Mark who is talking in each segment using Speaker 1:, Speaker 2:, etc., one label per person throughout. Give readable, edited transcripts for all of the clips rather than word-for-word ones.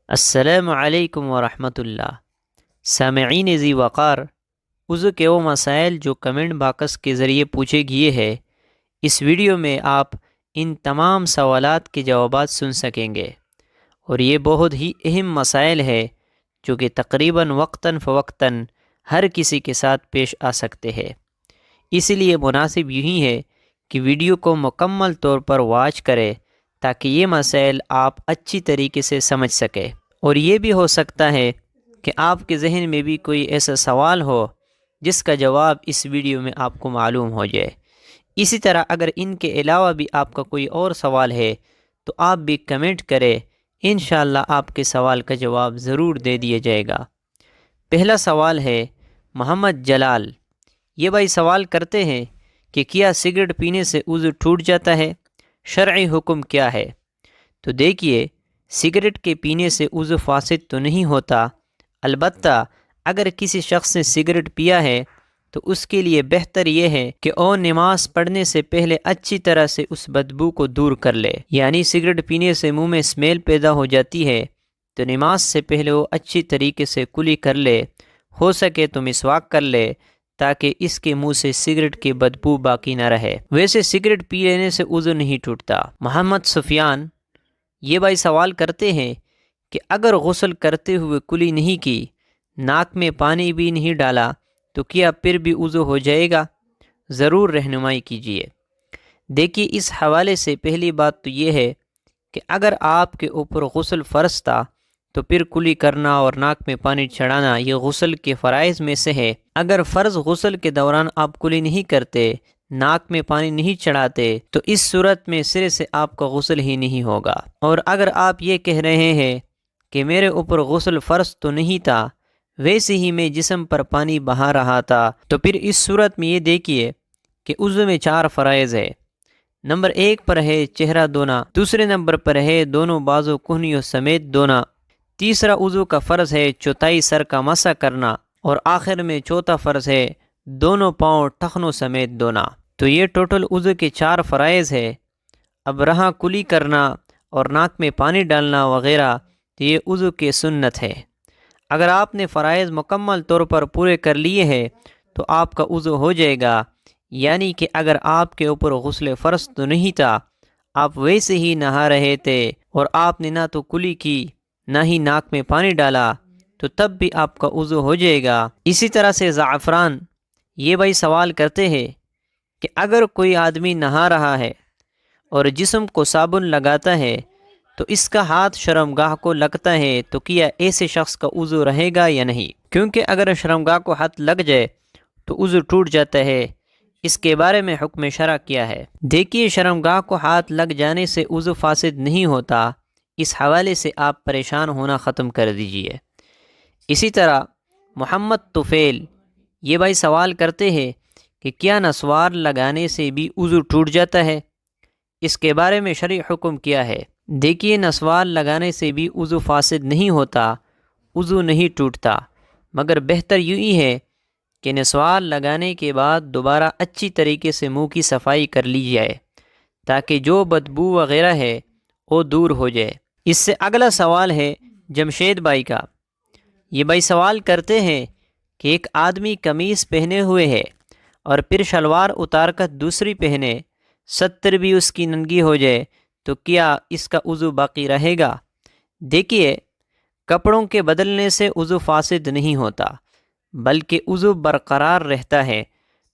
Speaker 1: السلام علیکم ورحمۃ اللہ۔ سامعین ذی وقار، وضو کے وہ مسائل جو کمنٹ باکس کے ذریعے پوچھے گئے ہیں، اس ویڈیو میں آپ ان تمام سوالات کے جوابات سن سکیں گے، اور یہ بہت ہی اہم مسائل ہے جو کہ تقریباً وقتاً فوقتاً ہر کسی کے ساتھ پیش آ سکتے ہیں۔ اسی لیے مناسب یہی ہے کہ ویڈیو کو مکمل طور پر واچ کریں تاکہ یہ مسائل آپ اچھی طریقے سے سمجھ سکیں۔ اور یہ بھی ہو سکتا ہے کہ آپ کے ذہن میں بھی کوئی ایسا سوال ہو جس کا جواب اس ویڈیو میں آپ کو معلوم ہو جائے۔ اسی طرح اگر ان کے علاوہ بھی آپ کا کوئی اور سوال ہے تو آپ بھی کمنٹ کریں، انشاءاللہ آپ کے سوال کا جواب ضرور دے دیا جائے گا۔ پہلا سوال ہے محمد جلال۔ یہ بھائی سوال کرتے ہیں کہ کیا سگریٹ پینے سے وضو ٹوٹ جاتا ہے؟ شرعی حکم کیا ہے؟ تو دیکھیے، سگریٹ کے پینے سے وضو فاسد تو نہیں ہوتا، البتہ اگر کسی شخص نے سگریٹ پیا ہے تو اس کے لیے بہتر یہ ہے کہ وہ نماز پڑھنے سے پہلے اچھی طرح سے اس بدبو کو دور کر لے۔ یعنی سگریٹ پینے سے منہ میں اسمیل پیدا ہو جاتی ہے تو نماز سے پہلے وہ اچھی طریقے سے کلی کر لے، ہو سکے تو مسواک کر لے تاکہ اس کے منہ سے سگریٹ کی بدبو باقی نہ رہے۔ ویسے سگریٹ پی لینے سے وضو نہیں ٹوٹتا۔ محمد سفیان، یہ بھائی سوال کرتے ہیں کہ اگر غسل کرتے ہوئے کلی نہیں کی، ناک میں پانی بھی نہیں ڈالا تو کیا پھر بھی وضو ہو جائے گا؟ ضرور رہنمائی کیجیے۔ دیکھیے، اس حوالے سے پہلی بات تو یہ ہے کہ اگر آپ کے اوپر غسل فرض تھا تو پھر کلی کرنا اور ناک میں پانی چڑھانا یہ غسل کے فرائض میں سے ہے۔ اگر فرض غسل کے دوران آپ کلی نہیں کرتے، ناک میں پانی نہیں چڑھاتے، تو اس صورت میں سرے سے آپ کا غسل ہی نہیں ہوگا۔ اور اگر آپ یہ کہہ رہے ہیں کہ میرے اوپر غسل فرض تو نہیں تھا، ویسے ہی میں جسم پر پانی بہا رہا تھا، تو پھر اس صورت میں یہ دیکھیے کہ وضو میں 4 فرائض ہے۔ نمبر 1 پر ہے چہرہ دھونا، دوسرے نمبر پر ہے دونوں بازو کہنیوں سمیت دھونا، تیسرا وضو کا فرض ہے چوتھائی سر کا مسح کرنا، اور آخر میں چوتھا فرض ہے دونوں پاؤں ٹخنوں سمیت دھونا۔ تو یہ ٹوٹل وضو کے 4 فرائض ہے۔ اب رہا کلی کرنا اور ناک میں پانی ڈالنا وغیرہ، تو یہ وضو کے سنت ہے۔ اگر آپ نے فرائض مکمل طور پر پورے کر لیے ہیں تو آپ کا وضو ہو جائے گا۔ یعنی کہ اگر آپ کے اوپر غسل فرض تو نہیں تھا، آپ ویسے ہی نہا رہے تھے اور آپ نے نہ تو کلی کی نہ ہی ناک میں پانی ڈالا، تو تب بھی آپ کا وضو ہو جائے گا۔ اسی طرح سے زعفران، یہ بھائی سوال کرتے ہیں کہ اگر کوئی آدمی نہا رہا ہے اور جسم کو صابن لگاتا ہے تو اس کا ہاتھ شرمگاہ کو لگتا ہے، تو کیا ایسے شخص کا وضو رہے گا یا نہیں؟ کیونکہ اگر شرمگاہ کو ہاتھ لگ جائے تو وضو ٹوٹ جاتا ہے۔ اس کے بارے میں حکم شرع کیا ہے؟ دیکھیے، شرمگاہ کو ہاتھ لگ جانے سے وضو فاسد نہیں ہوتا، اس حوالے سے آپ پریشان ہونا ختم کر دیجئے۔ اسی طرح محمد طفیل، یہ بھائی سوال کرتے ہیں کہ کیا نسوار لگانے سے بھی وضو ٹوٹ جاتا ہے؟ اس کے بارے میں شرعی حکم کیا ہے؟ دیکھیے، نسوار لگانے سے بھی وضو فاسد نہیں ہوتا، وضو نہیں ٹوٹتا، مگر بہتر یہی ہے کہ نسوار لگانے کے بعد دوبارہ اچھی طریقے سے منہ کی صفائی کر لی جائے تاکہ جو بدبو وغیرہ ہے وہ دور ہو جائے۔ اس سے اگلا سوال ہے جمشید بھائی کا۔ یہ بھائی سوال کرتے ہیں کہ ایک آدمی قمیص پہنے ہوئے ہے اور پھر شلوار اتار کر دوسری پہنے، ستر بھی اس کی ننگی ہو جائے تو کیا اس کا وضو باقی رہے گا؟ دیکھیے، کپڑوں کے بدلنے سے وضو فاسد نہیں ہوتا بلکہ وضو برقرار رہتا ہے،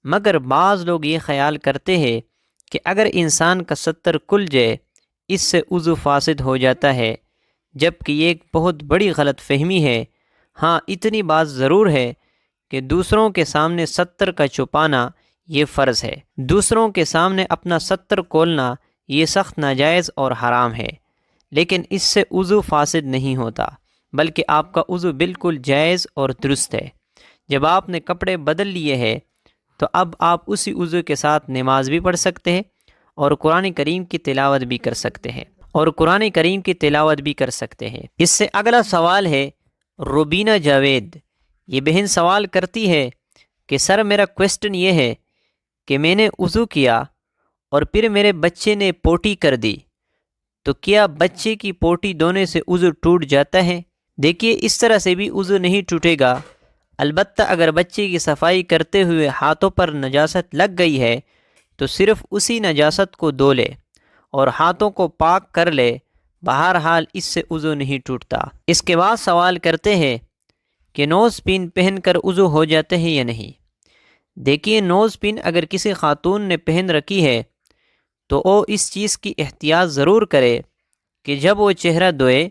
Speaker 1: مگر بعض لوگ یہ خیال کرتے ہیں کہ اگر انسان کا ستر کھل جائے اس سے وضو فاسد ہو جاتا ہے، جبکہ یہ ایک بہت بڑی غلط فہمی ہے۔ ہاں، اتنی بات ضرور ہے کہ دوسروں کے سامنے ستر کا چھپانا یہ فرض ہے، دوسروں کے سامنے اپنا ستر کھولنا یہ سخت ناجائز اور حرام ہے، لیکن اس سے وضو فاسد نہیں ہوتا بلکہ آپ کا وضو بالکل جائز اور درست ہے۔ جب آپ نے کپڑے بدل لیے ہیں تو اب آپ اسی وضو کے ساتھ نماز بھی پڑھ سکتے ہیں اور قرآن کریم کی تلاوت بھی کر سکتے ہیں اس سے اگلا سوال ہے روبینہ جاوید۔ یہ بہن سوال کرتی ہے کہ سر، میرا کویسچن یہ ہے کہ میں نے وضو کیا اور پھر میرے بچے نے پوٹی کر دی، تو کیا بچے کی پوٹی دھونے سے وضو ٹوٹ جاتا ہے؟ دیکھیے اس طرح سے بھی وضو نہیں ٹوٹے گا، البتہ اگر بچے کی صفائی کرتے ہوئے ہاتھوں پر نجاست لگ گئی ہے تو صرف اسی نجاست کو دھو لے اور ہاتھوں کو پاک کر لے، بہرحال اس سے وضو نہیں ٹوٹتا۔ اس کے بعد سوال کرتے ہیں کہ نوز پین پہن کر وضو ہو جاتے ہیں یا نہیں؟ دیکھیے نوز پن اگر کسی خاتون نے پہن رکھی ہے تو وہ اس چیز کی احتیاط ضرور کرے کہ جب وہ چہرہ دھوئے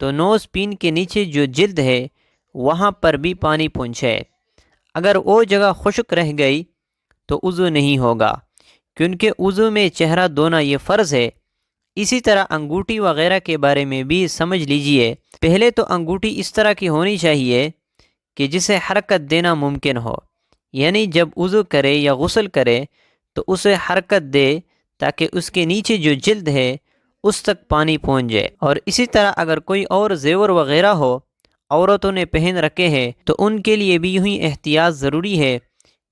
Speaker 1: تو نوز پن کے نیچے جو جلد ہے وہاں پر بھی پانی پہنچے۔ اگر وہ جگہ خشک رہ گئی تو وضو نہیں ہوگا، کیونکہ وضو میں چہرہ دھونا یہ فرض ہے۔ اسی طرح انگوٹھی وغیرہ کے بارے میں بھی سمجھ لیجئے۔ پہلے تو انگوٹھی اس طرح کی ہونی چاہیے کہ جسے حرکت دینا ممکن ہو، یعنی جب وضو کرے یا غسل کرے تو اسے حرکت دے تاکہ اس کے نیچے جو جلد ہے اس تک پانی پہنچ جائے۔ اور اسی طرح اگر کوئی اور زیور وغیرہ ہو عورتوں نے پہن رکھے ہیں تو ان کے لیے بھی یوں ہی احتیاط ضروری ہے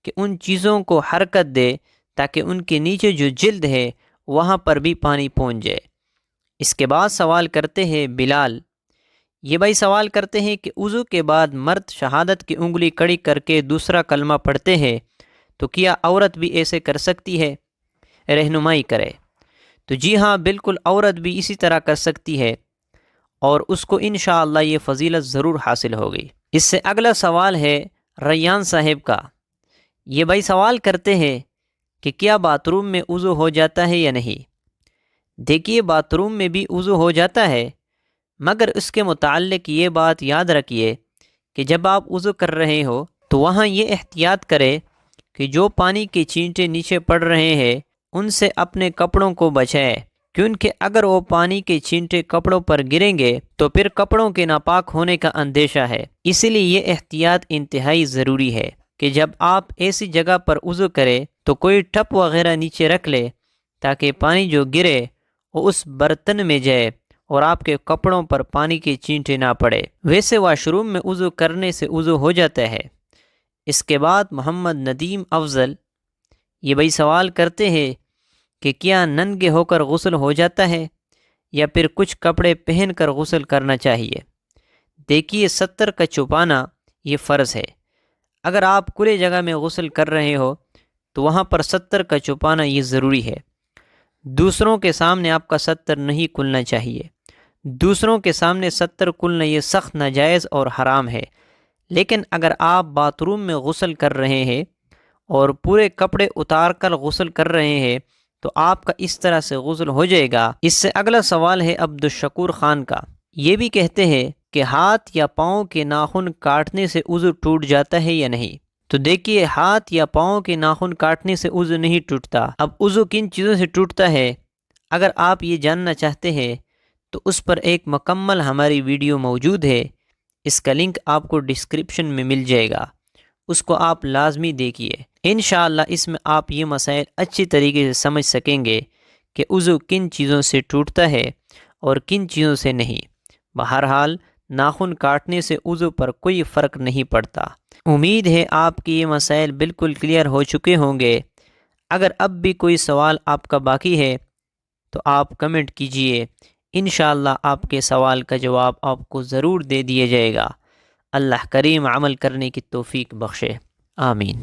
Speaker 1: کہ ان چیزوں کو حرکت دے تاکہ ان کے نیچے جو جلد ہے وہاں پر بھی پانی پہنچ جائے۔ اس کے بعد سوال کرتے ہیں بلال، یہ بھائی سوال کرتے ہیں کہ وضو کے بعد مرد شہادت کی انگلی کڑی کر کے دوسرا کلمہ پڑھتے ہیں تو کیا عورت بھی ایسے کر سکتی ہے؟ رہنمائی کرے۔ تو جی ہاں، بالکل عورت بھی اسی طرح کر سکتی ہے اور اس کو انشاءاللہ یہ فضیلت ضرور حاصل ہوگی۔ اس سے اگلا سوال ہے ریان صاحب کا، یہ بھائی سوال کرتے ہیں کہ کیا باتھ روم میں وضو ہو جاتا ہے یا نہیں؟ دیکھیے باتھ روم میں بھی وضو ہو جاتا ہے، مگر اس کے متعلق یہ بات یاد رکھیے کہ جب آپ وضو کر رہے ہو تو وہاں یہ احتیاط کرے کہ جو پانی کے چھینٹے نیچے پڑ رہے ہیں ان سے اپنے کپڑوں کو بچائے، کیونکہ اگر وہ پانی کے چھینٹے کپڑوں پر گریں گے تو پھر کپڑوں کے ناپاک ہونے کا اندیشہ ہے۔ اسی لیے یہ احتیاط انتہائی ضروری ہے کہ جب آپ ایسی جگہ پر وضو کرے تو کوئی ٹپ وغیرہ نیچے رکھ لے تاکہ پانی جو گرے وہ اس برتن میں جائے اور آپ کے کپڑوں پر پانی کے چھینٹے نہ پڑے۔ ویسے واش روم میں وضو کرنے سے وضو ہو جاتا ہے۔ اس کے بعد محمد ندیم افضل، یہ بھائی سوال کرتے ہیں کہ کیا ننگے ہو کر غسل ہو جاتا ہے یا پھر کچھ کپڑے پہن کر غسل کرنا چاہیے؟ دیکھیے ستر کا چھپانا یہ فرض ہے۔ اگر آپ کھلے جگہ میں غسل کر رہے ہو تو وہاں پر ستر کا چھپانا یہ ضروری ہے۔ دوسروں کے سامنے آپ کا ستر نہیں کھلنا چاہیے۔ دوسروں کے سامنے ستر کھلنا یہ سخت ناجائز اور حرام ہے۔ لیکن اگر آپ باتھ روم میں غسل کر رہے ہیں اور پورے کپڑے اتار کر غسل کر رہے ہیں تو آپ کا اس طرح سے غسل ہو جائے گا۔ اس سے اگلا سوال ہے عبدالشکور خان کا، یہ بھی کہتے ہیں کہ ہاتھ یا پاؤں کے ناخن کاٹنے سے وضو ٹوٹ جاتا ہے یا نہیں؟ تو دیکھیے ہاتھ یا پاؤں کے ناخن کاٹنے سے وضو نہیں ٹوٹتا۔ اب وضو کن چیزوں سے ٹوٹتا ہے اگر آپ یہ جاننا چاہتے ہیں تو اس پر ایک مکمل ہماری ویڈیو موجود ہے، اس کا لنک آپ کو ڈسکرپشن میں مل جائے گا، اس کو آپ لازمی دیکھیے۔ انشاءاللہ اس میں آپ یہ مسائل اچھی طریقے سے سمجھ سکیں گے کہ وضو کن چیزوں سے ٹوٹتا ہے اور کن چیزوں سے نہیں۔ بہرحال ناخن کاٹنے سے وضو پر کوئی فرق نہیں پڑتا۔ امید ہے آپ کی یہ مسائل بالکل کلیئر ہو چکے ہوں گے۔ اگر اب بھی کوئی سوال آپ کا باقی ہے تو آپ کمنٹ کیجئے، انشاءاللہ آپ کے سوال کا جواب آپ کو ضرور دے دیا جائے گا۔ اللہ کریم عمل کرنے کی توفیق بخشے، آمین۔